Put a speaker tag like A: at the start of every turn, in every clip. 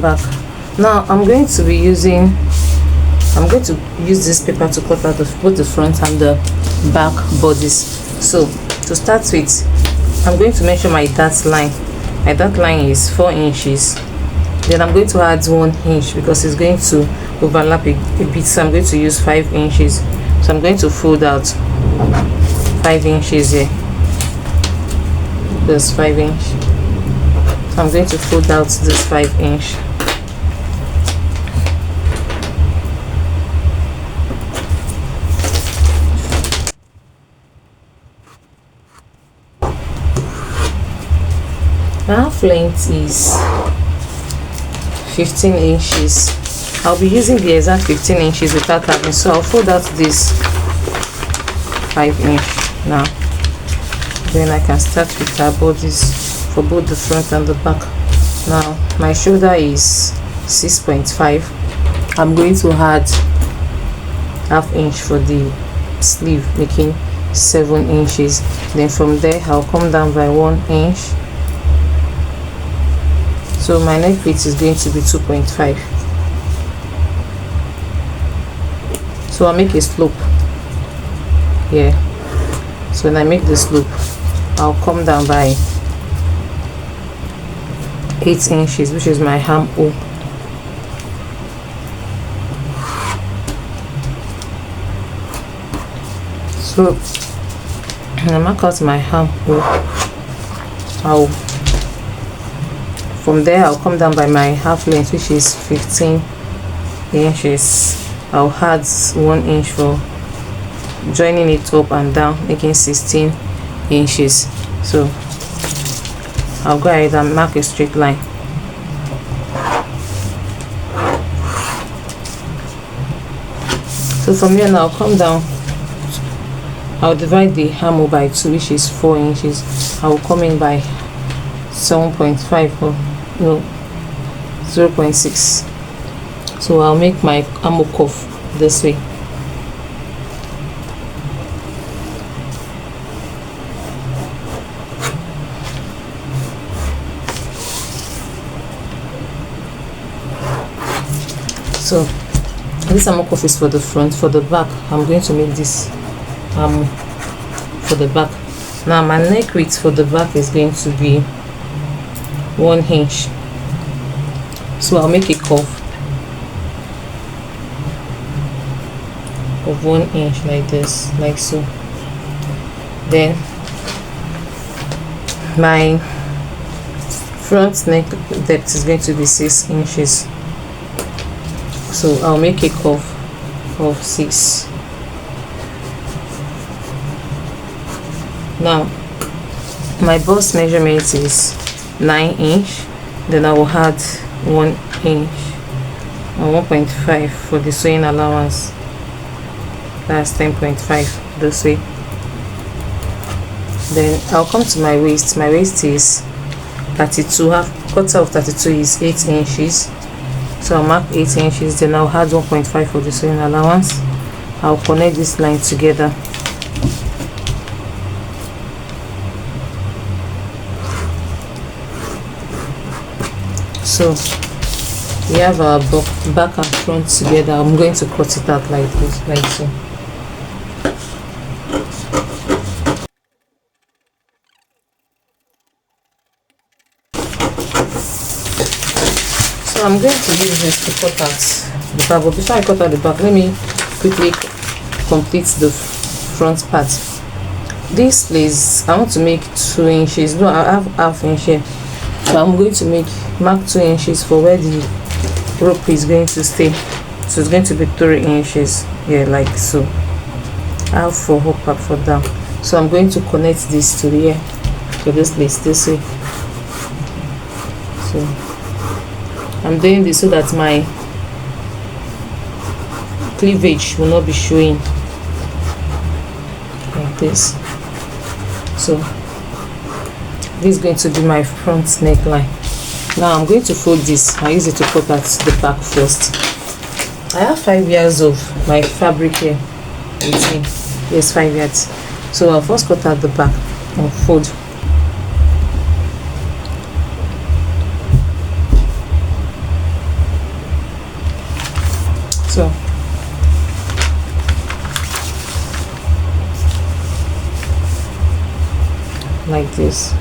A: Back. Now I'm going to use this paper to cut out both the front and the back bodies. So to start with, I'm going to measure my dart line. My dart line is 4 inches. Then I'm going to add 1 inch because it's going to overlap a bit, so I'm going to use 5 inches. So I'm going to fold out 5 inches here. This 5 inch. So I'm going to fold out this 5 inch. My half length is 15 inches. I'll be using the exact 15 inches without having, so I'll fold out this 5 inch now. Then I can start with our bodies for both the front and the back. Now my shoulder is 6.5. I'm going to add ½ inch for the sleeve, making 7 inches. Then from there I'll come down by 1 inch. So my neck width is going to be 2.5. So I'll make a slope here. So when I make the slope, I'll come down by 8 inches, which is my armhole. So when I mark out my armhole, from there I'll come down by my half length, which is 15 inches. I'll add 1 inch for joining it up and down, making 16 inches. So I'll go ahead and mark a straight line. So from here now I'll come down. I'll divide the armhole by 2, which is 4 inches. I will come in by 7.5 or no 0.6. So I'll make my armhole curve this way. So this armhole curve is for the front. For the back, I'm going to make this for the back. Now my neck width for the back is going to be 1 inch. So I'll make a curve of 1 inch like this, like so. Then my front neck depth is going to be 6 inches. So I'll make a curve of 6. Now my bust measurement is 9 inch. Then I will add 1 inch and 1.5 for the sewing allowance. That's 10.5 this way. Then I'll come to my waist. My waist is 32. Quarter of 32 is 8 inches. So I'll mark 8 inches. Then I'll add 1.5 for the sewing allowance. I'll connect this line together. So we have our back and front together. I'm going to cut it out like this, like so. So I'm going to use this to cut out the back, but before I cut out the back, let me quickly complete the front part. This place I want to make 2 inches. No, I have ½ inch here, so I'm going to mark 2 inches for where the rope is going to stay. So it's going to be 3 inches here, like so. Half for up, half for down. So I'm going to connect this to here, to this place, this way. So I'm doing this so that my cleavage will not be showing like this. So this is going to be my front neckline. Now I'm going to fold this. I use it to cut out the back first. I have 5 yards of my fabric here with me. Yes, 5 yards. So I'll first cut out the back and fold. So like this.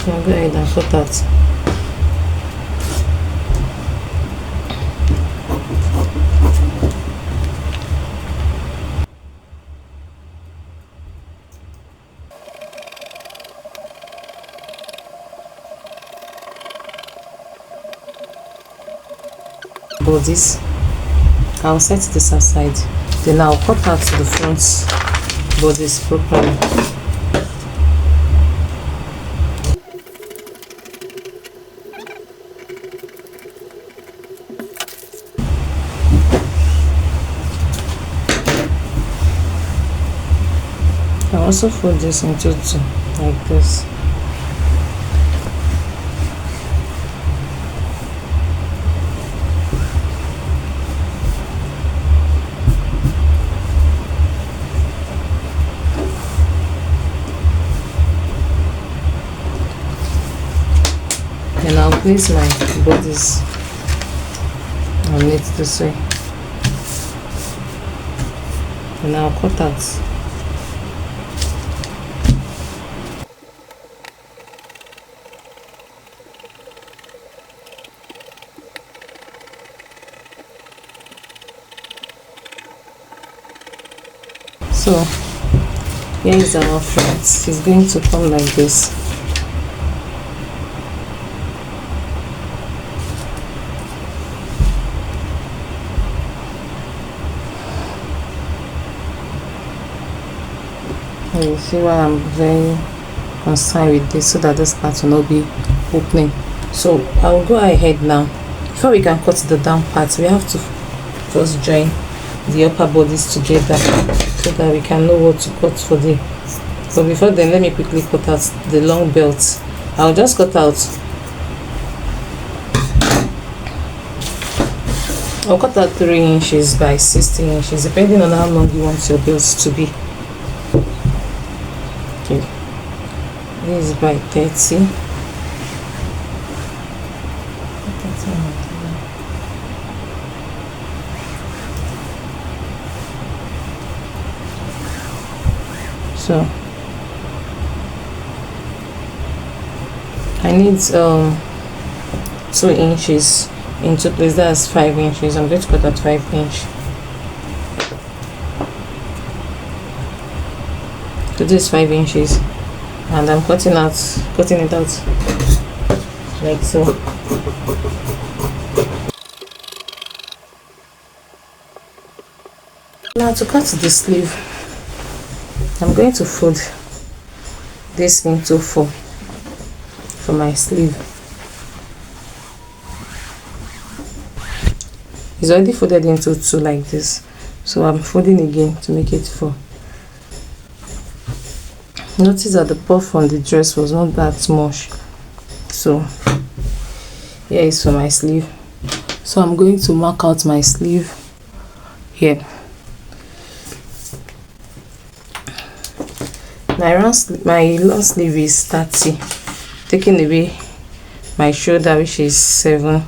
A: I'll go ahead and cut that. Bodies, I'll set this aside, then I'll cut out the front bodies properly. I'll also fold this into two like this. And I'll place my bodies on it this way, and I'll cut out. So here is our front. It's going to come like this. And you see why I'm very concerned with this, so that this part will not be opening. So I'll go ahead now. Before we can cut the down part, we have to first join the upper bodies together so that we can know what to cut for the. But before then, let me quickly cut out the long belt. I'll just cut out. I'll cut out 3 inches by 16 inches, depending on how long you want your belts to be. Okay, this is by 30. So I need 2 inches into place. That's 5 inches. I'm going to cut out 5 inch. So this is 5 inches, and I'm cutting it out like so. Now to cut the sleeve, I'm going to fold this into 4 for my sleeve. It's already folded into 2 like this, so I'm folding again to make it 4. Notice that the puff on the dress was not that much, so here is for my sleeve. So I'm going to mark out my sleeve here. My long sleeve is 30, taking away my shoulder, which is 7.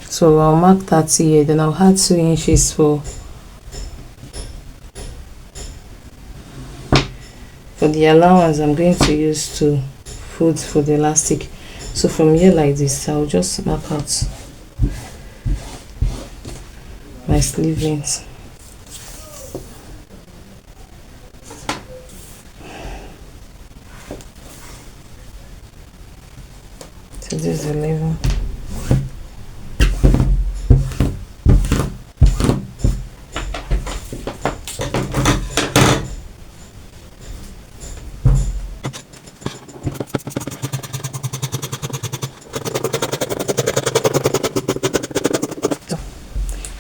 A: So I'll mark 30 here, then I'll add 2 inches for the allowance I'm going to use to fold for the elastic. So from here like this, I'll just mark out my sleeve length. So this is the level.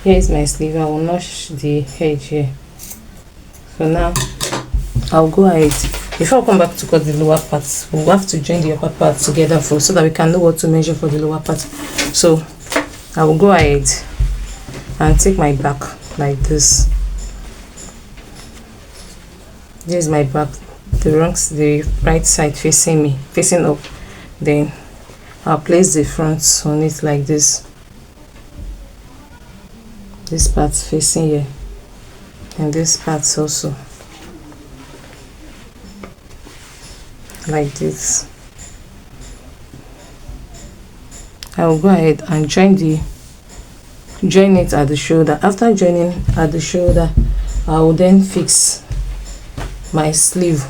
A: Here is my sleeve. I will notch the edge here. So now I'll go ahead before I come back to cut the lower part, we'll have to join the upper part together first so that we can know what to measure for the lower part. So I will go ahead and take my back like this. This is my back, the right side facing me, facing up. Then I'll place the front on it like this. This part facing here, and this part also like this. I will go ahead and join it at the shoulder. After joining at the shoulder, I will then fix my sleeve,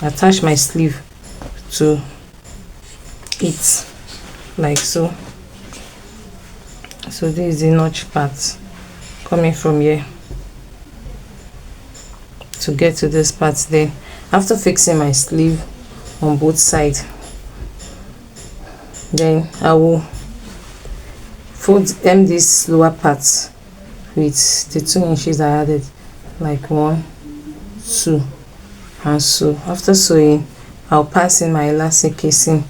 A: attach my sleeve to it like so. So this is the notch part coming from here to get to this part. Then after fixing my sleeve on both sides, then I will hem this lower part with the 2 inches I added, like 1, 2, and so. After sewing, I'll pass in my elastic casing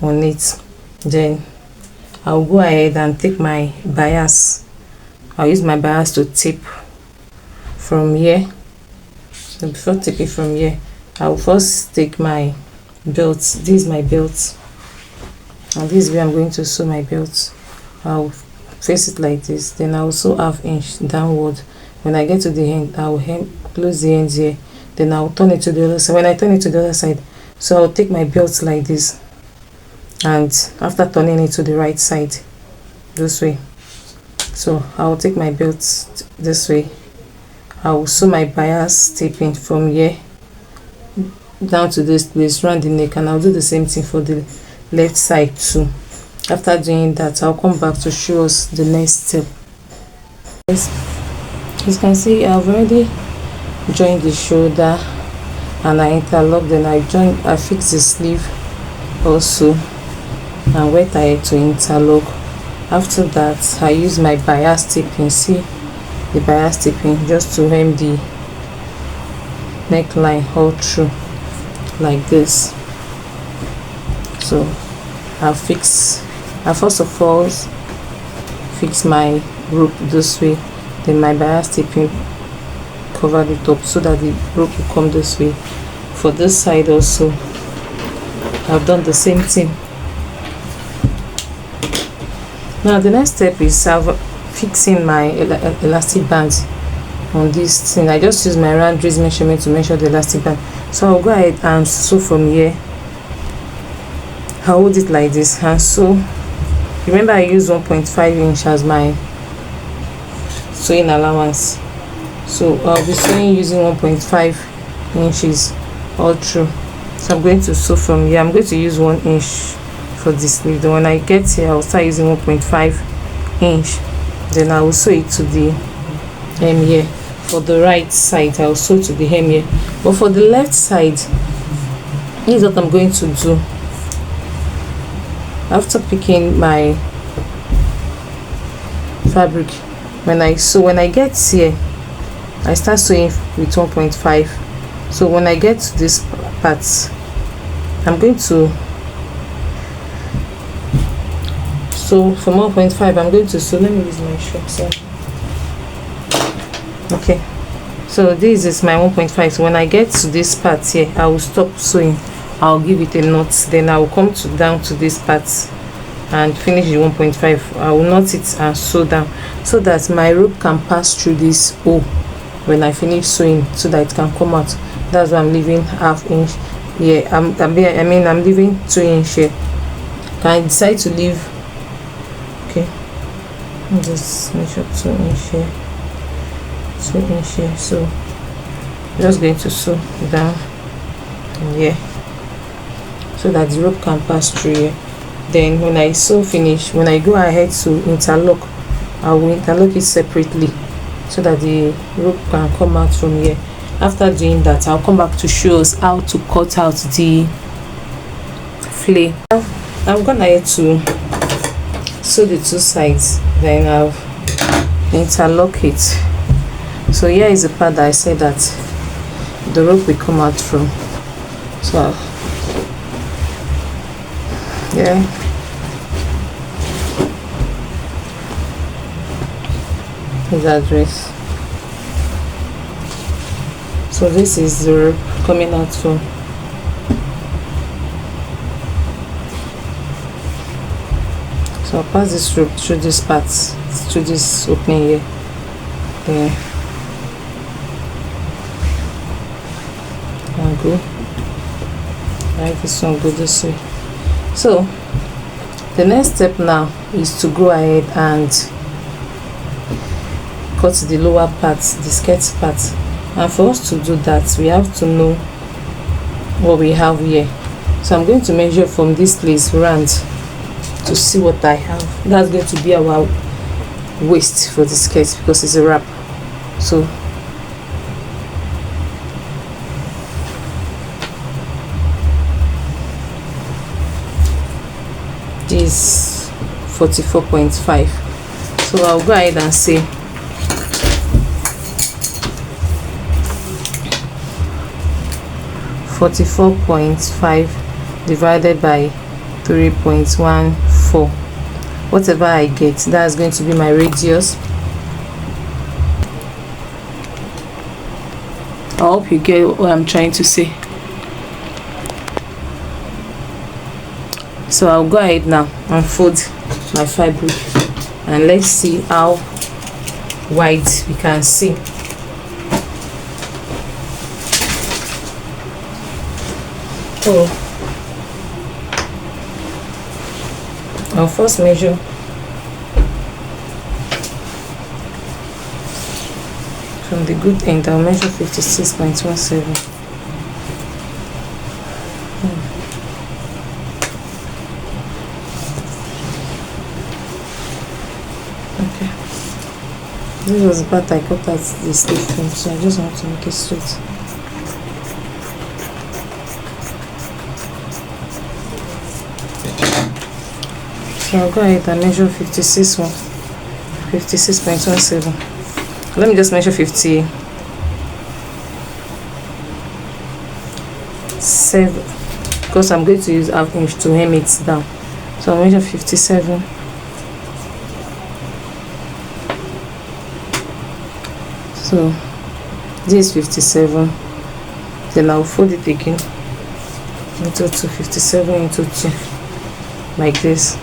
A: on it. Then I'll go ahead and take my bias. I'll use my bias to tape from here. So before taping from here, I will first take my belt. This is my belt, and this is where I'm going to sew my belt. I'll face it like this. Then I will sew 1/2 inch downward. When I get to the end, I will close the ends here. Then I will turn it to the other side. When I turn it to the other side, so I'll take my belt like this, and after turning it to the right side this way, so I will take my belt this way. I will sew my bias taping from here down to this place round the neck, and I'll do the same thing for the left side too. After doing that, I'll come back to show us the next step. As you can see, I've already joined the shoulder and I interlock. Then I fix the sleeve also and wet it to interlock. After that, I use my bias taping. See the bias taping just to hem the neckline all through like this. So I first of all fix my rope this way, then my bias taping cover the top so that the rope will come this way. For this side also, I've done the same thing. Now the next step is fixing my elastic band on this thing. I just use my round raise measurement to measure the elastic band. So I'll go ahead and sew from here. I'll hold it like this and sew. Remember, I use 1.5 inch as my sewing allowance, so I'll be sewing using 1.5 inches all through. So I'm going to sew from here. I'm going to use 1 inch for this sleeve. Then when I get here, I'll start using 1.5 inch. Then I will sew it to the hem here. For the right side, I'll sew to the hem here, but for the left side, here's what I'm going to do. After picking my fabric, when I get here, I start sewing with 1.5. So when I get to this part, I'm going to sew from 1.5. I'm going to sew. Let me use my shrubs here. Okay, so this is my 1.5. So when I get to this part here, I will stop sewing. I'll give it a knot. Then I will come down to this part and finish the 1.5. I will knot it and sew down so that my rope can pass through this hole when I finish sewing, so that it can come out. That's why I'm leaving 1/2 inch here. I'm leaving 2 inch here. Can I decide to leave? Okay, I'll just measure 2 inch here, 2 inch here. So I'm just going to sew down here so that the rope can pass through here. Then when I sew finish, when I go ahead to interlock, I will interlock it separately so that the rope can come out from here. After doing that, I'll come back to show us how to cut out the flair. I'm gonna ahead to sew the 2 sides, then I'll interlock it. So here is the part that I said that the rope will come out from. So yeah, his address. So this is the rope coming out from. So I'll pass this rope through this part, through this opening here. There. And go. Like this one, go this way. So the next step now is to go ahead and cut the lower part, the skirt part. And for us to do that, we have to know what we have here. So I'm going to measure from this place round to see what I have. That's going to be our waist for the skirt because it's a wrap. So this 44.5. So I'll go ahead and say 44.5 divided by 3.14. Whatever I get, that's going to be my radius. I hope you get what I'm trying to say. So I'll go ahead now and fold my fabric and let's see how wide we can see. So I'll first measure from the good end. I'll measure 56.17. Okay, this was the part I cut out the sleeve from, so I just want to make it straight. So I'll go ahead and measure 56.17. Let me just measure 57 because I'm going to use half inch to hem it down. So I'll measure 57. So this is 57. Then I'll fold it again into 2, 57 into 2, like this.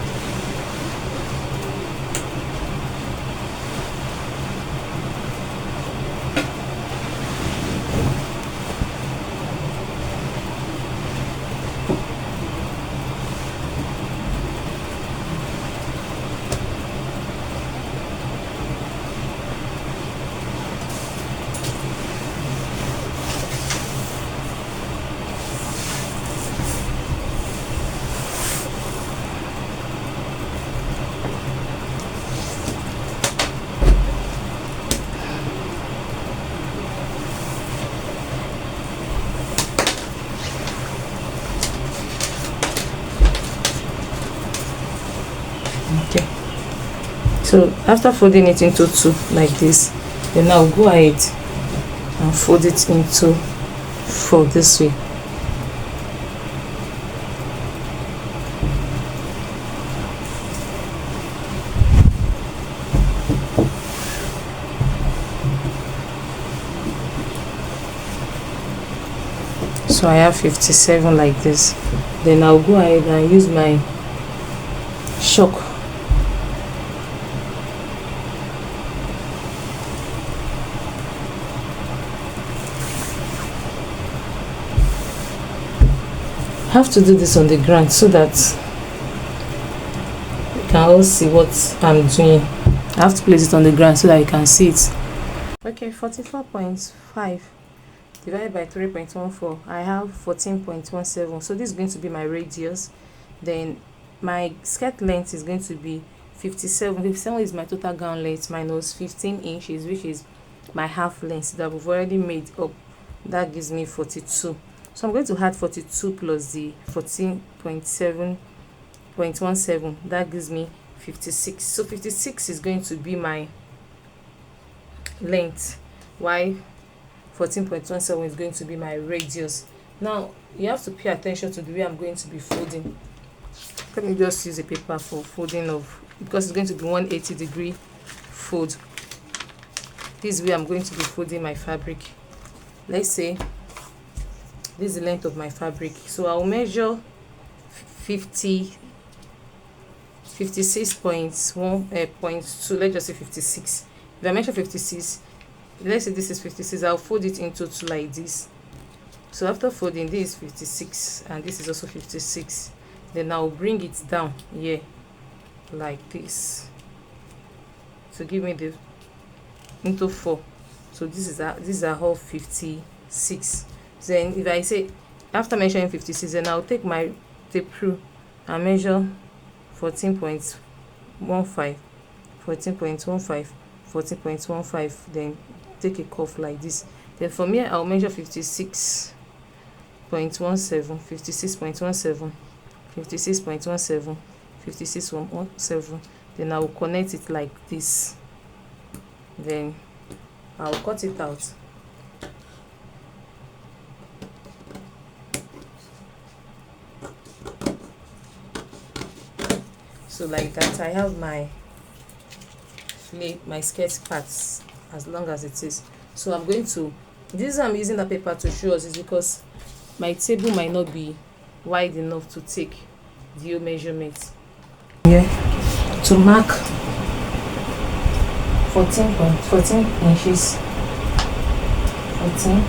A: Okay, so after folding it into 2 like this, then I'll go ahead and fold it into 4 this way. So I have 57 like this. Then I'll go ahead and use my shock have to do this on the ground so that you can all see what I'm doing. I have to place it on the ground so that you can see it. Okay, 44.5 divided by 3.14, I have 14.17. so this is going to be my radius. Then my skirt length is going to be 57. 57 is my total gown length minus 15 inches, which is my half length that we've already made up. That gives me 42. So I'm going to add 42 plus the 14.17. That gives me 56. So 56 is going to be my length, while 14.17 is going to be my radius. Now you have to pay attention to the way I'm going to be folding. Let me just use a paper for folding of, because it's going to be 180-degree fold. This is where I'm going to be folding my fabric. Let's say this is the length of my fabric, so I'll measure 56.1.2. Let's just say 56. If I measure 56, let's say this is 56, I'll fold it into two like this. So after folding, this is 56 and this is also 56. Then I'll bring it down here like this to give me the into 4. So these are all 56. Then if I say after measuring 56, then I'll take my tape rule and measure 14.15, 14.15, 14.15, then take a curve like this. Then from here I'll measure 56.17, 56.17, 56.17, 56.17. Then I will connect it like this. Then I'll cut it out. So like that, I have my skirt parts as long as it is. So I'm going to, this I'm using the paper to show us is because my table might not be wide enough to take the measurement. Yeah, to mark 14 inches. 14.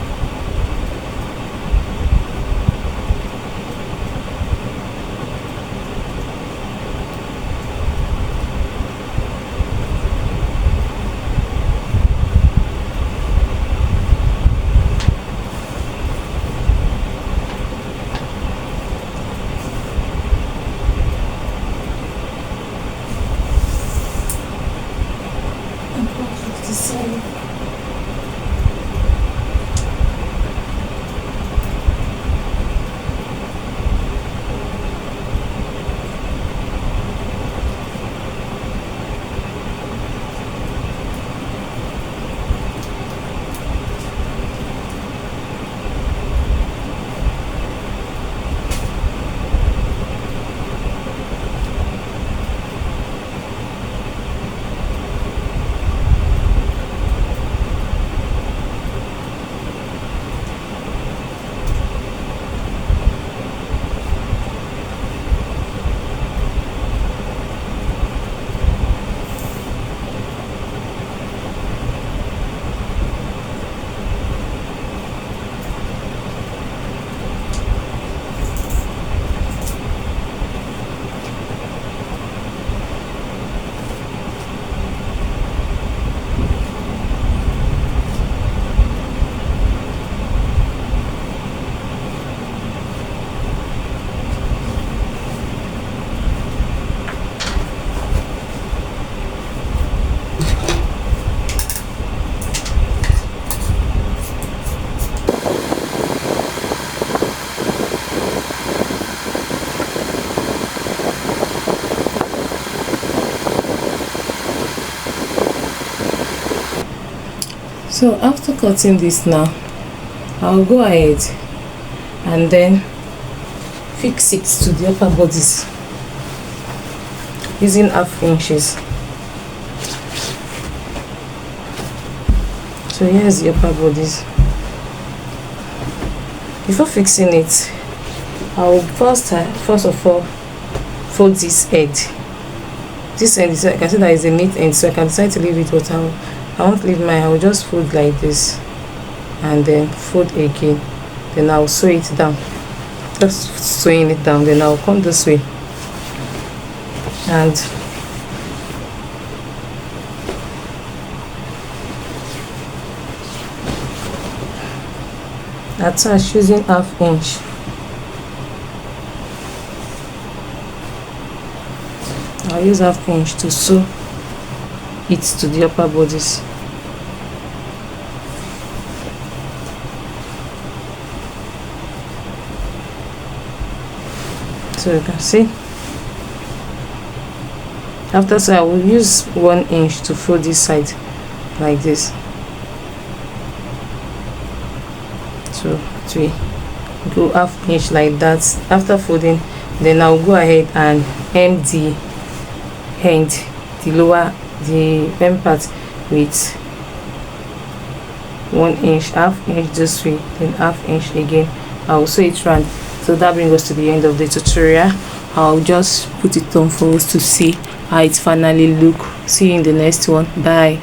A: So after cutting this now, I'll go ahead and then fix it to the upper bodies using 1/2 inches. So here's the upper bodies. Before fixing it, I'll first of all fold this head. This end is, I can see that is a neat end, so I can decide to leave it, but I won't leave mine. I will just fold like this and then fold again. Then I'll sew it down. Just sewing it down. Then I'll come this way and attach using 1/2 inch. I'll use 1/2 inch to sew it to the upper bodies. So you can see. After, so I will use 1 inch to fold this side like this. 2, 3, go half inch like that. After folding, then I'll go ahead and hem the end, the hem part with 1 inch, half inch this way, then half inch again. I'll sew it round. So that brings us to the end of the tutorial. I'll just put it on for us to see how it finally look. See you in the next one. Bye.